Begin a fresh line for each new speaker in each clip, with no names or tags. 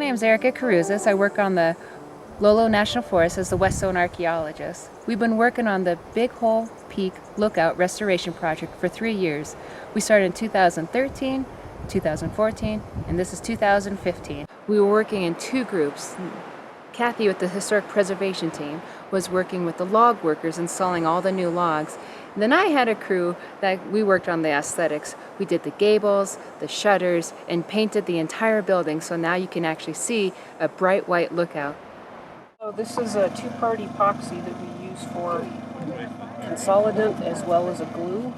name is Erica Caruzas. I work on the Lolo National Forest as the West Zone archaeologist. We've been working on the Big Hole Peak Lookout Restoration Project for 3 years. We started in 2013, 2014, and this is 2015. We were working in 2 groups. Kathy with the Historic Preservation team was working with the log workers installing all the new logs. And then I had a crew that we worked on the aesthetics. We did the gables, the shutters, and painted the entire building, so now you can actually see a bright white lookout.
So this is a 2-part epoxy that we use for consolidant as well as a glue.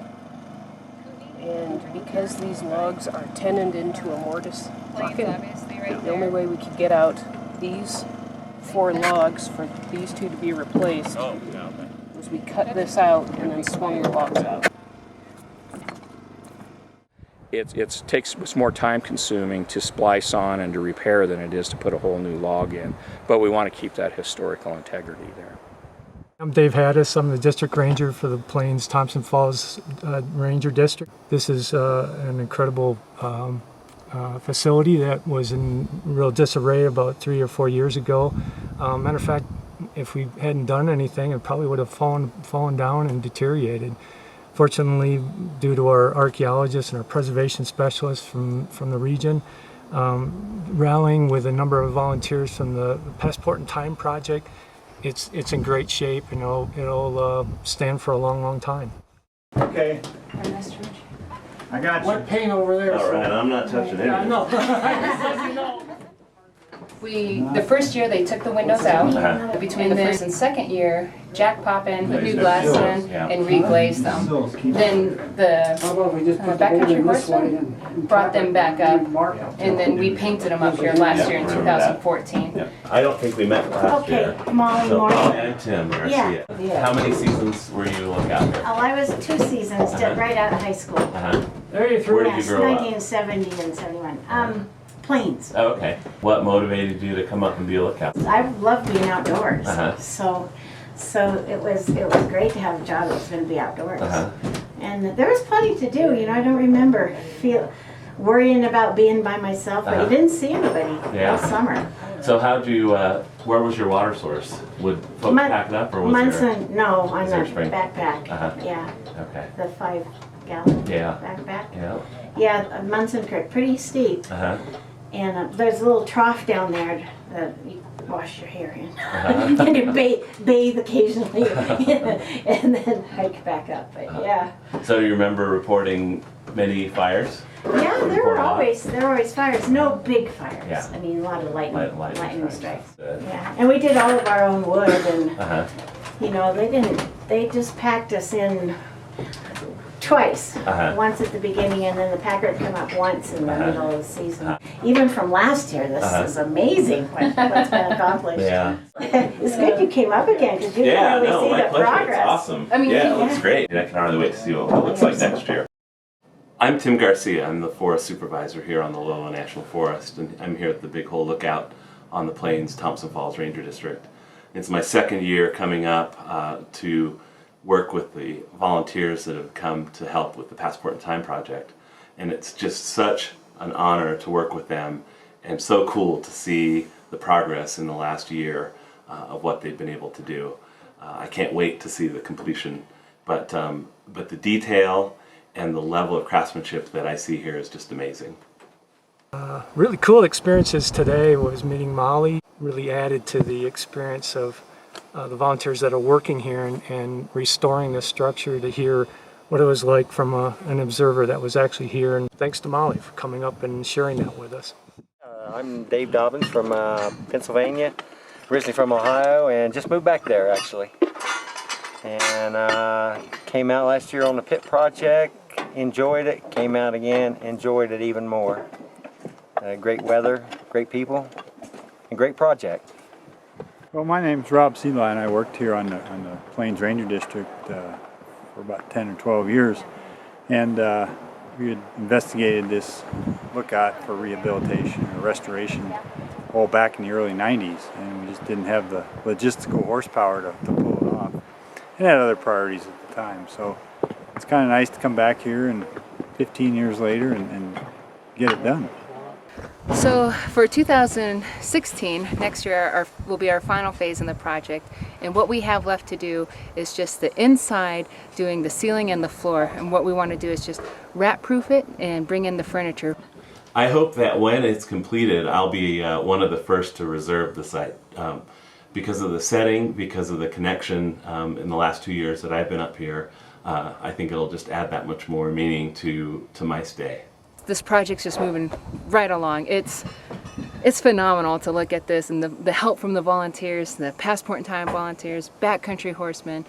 And because these logs are tenoned into a mortise bucket, the only way we could get out these 4 logs for these 2 to be replaced was we cut this out and then swung the logs out.
It's more time consuming to splice on and to repair than it is to put a whole new log in, but we want to keep that historical integrity there.
I'm Dave Haddis. I'm the district ranger for the Plains Thompson Falls Ranger District. This is an incredible facility that was in real disarray about 3 or 4 years ago. Matter of fact, if we hadn't done anything, it probably would have fallen down and deteriorated. Fortunately, due to our archaeologists and our preservation specialists from the region, rallying with a number of volunteers from the Passport in Time project, it's in great shape, and it'll stand for a long, long time.
Okay. I got you.
What paint over there?
All right, I'm not touching it.
I know.
The first year they took the windows out. Between the first and second year, Jack Poppin put new glass in and reglazed them. Then the backcountry horsemen brought them back up, and then we painted them up here last year in 2014.
Yeah. I don't think we met last year.
Molly
So,
Moore.
and Tim Garcia.
Yeah.
How many seasons were you looking out there?
Oh, I was 2 seasons, right out of high school.
There you threw
Where
it.
did you
Yes,
grow up?
1970 and 71. Plains.
Oh, okay. What motivated you to come up and be a lookout?
I love being outdoors,
Uh-huh.
so it was great to have a job that was going to be outdoors.
Uh-huh.
And there was plenty to do. I don't remember worrying about being by myself. But you didn't see anybody all summer.
So how'd you, where was your water source? Would folks pack it up or was
Munson, no, on
there
a
spring?
backpack. Yeah,
Okay.
the 5-gallon backpack.
Yeah.
Yeah, Munson Creek, pretty steep. And there's a little trough down there that you wash your hair in. And you bathe occasionally and then hike back up. But yeah.
So you remember reporting many fires?
Yeah, there were always fires. No big fires.
Yeah.
I mean, a lot of lightning strikes.
Good.
Yeah. And we did all of our own wood, and
Uh-huh.
they just packed us in twice. Once at the beginning, and then the packer would come up once in the middle of the season. Even from last year, this is amazing what's been accomplished.
Yeah.
It's good you came up again, because you can really see the progress.
It's awesome. It looks great. And I can hardly wait to see what it looks like next year. I'm Tim Garcia. I'm the forest supervisor here on the Lolo National Forest, and I'm here at the Big Hole Lookout on the Plains Thompson Falls Ranger District. It's my second year coming up to work with the volunteers that have come to help with the Passport in Time project. And it's just such an honor to work with them, and so cool to see the progress in the last year of what they've been able to do. I can't wait to see the completion, but the detail and the level of craftsmanship that I see here is just amazing.
Really cool experiences today was meeting Molly. Really added to the experience of the volunteers that are working here and restoring this structure, to hear what it was like from an observer that was actually here. And thanks to Molly for coming up and sharing that with us.
I'm Dave Dobbins from Pennsylvania, originally from Ohio, and just moved back there actually. And came out last year on the pit project, enjoyed it, came out again, enjoyed it even more. Great weather, great people, and great project.
Well, my name's Rob Seeley, and I worked here on the Plains Ranger District for about 10 or 12 years. And we had investigated this lookout for rehabilitation or restoration all back in the early 90s, and we just didn't have the logistical horsepower to pull it off. And had other priorities at the time. So it's kind of nice to come back here and 15 years later and get it done.
So for 2016, next year will be our final phase in the project, and what we have left to do is just the inside, doing the ceiling and the floor, and what we want to do is just wrap proof it and bring in the furniture.
I hope that when it's completed, I'll be one of the first to reserve the site. Because of the setting, because of the connection in the last 2 years that I've been up here, I think it'll just add that much more meaning to my stay.
This project's just moving right along. It's phenomenal to look at this, and the help from the volunteers, the Passport in Time volunteers, backcountry horsemen,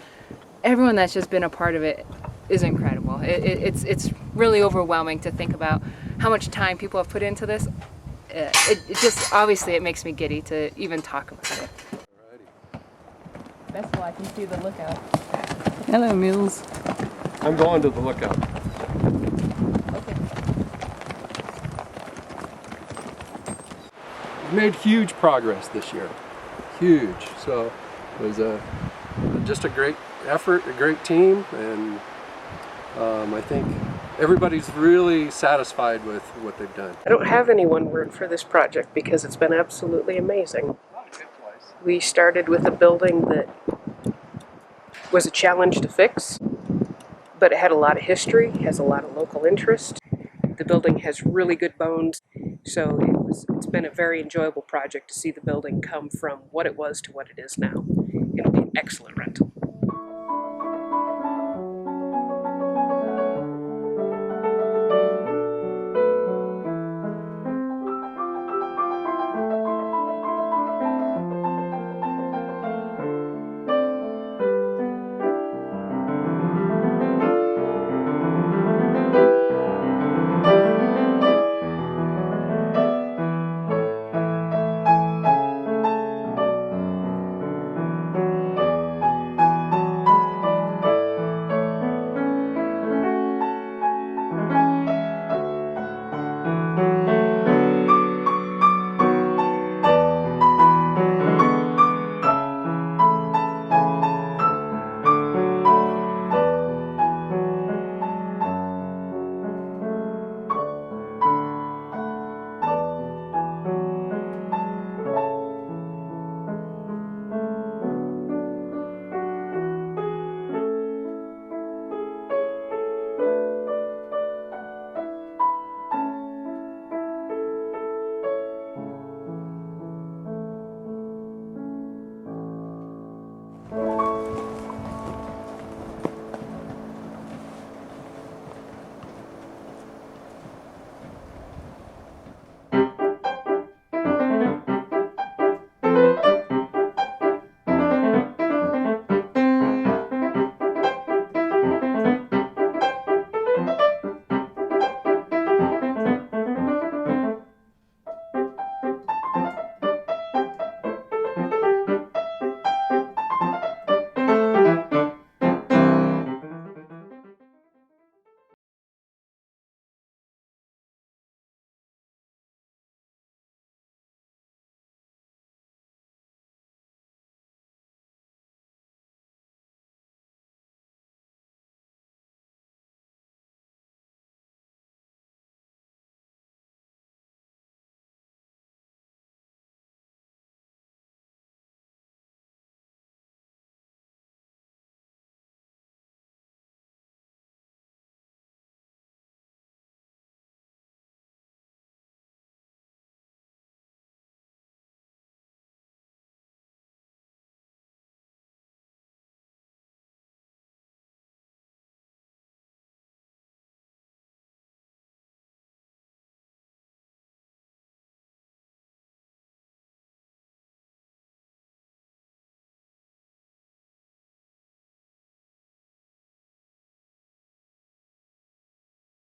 everyone that's just been a part of it is incredible. It's really overwhelming to think about how much time people have put into this. It just, obviously, it makes me giddy to even talk about it. Best of all, I can see the lookout. Hello, Mills.
I'm going to the lookout.
Okay.
We've made huge progress this year. Huge. So it was just a great effort, a great team, and I think everybody's really satisfied with what they've done.
I don't have any one word for this project because it's been absolutely amazing. We started with a building that was a challenge to fix, but it had a lot of history, has a lot of local interest. The building has really good bones, so it's been a very enjoyable project to see the building come from what it was to what it is now. It'll be an excellent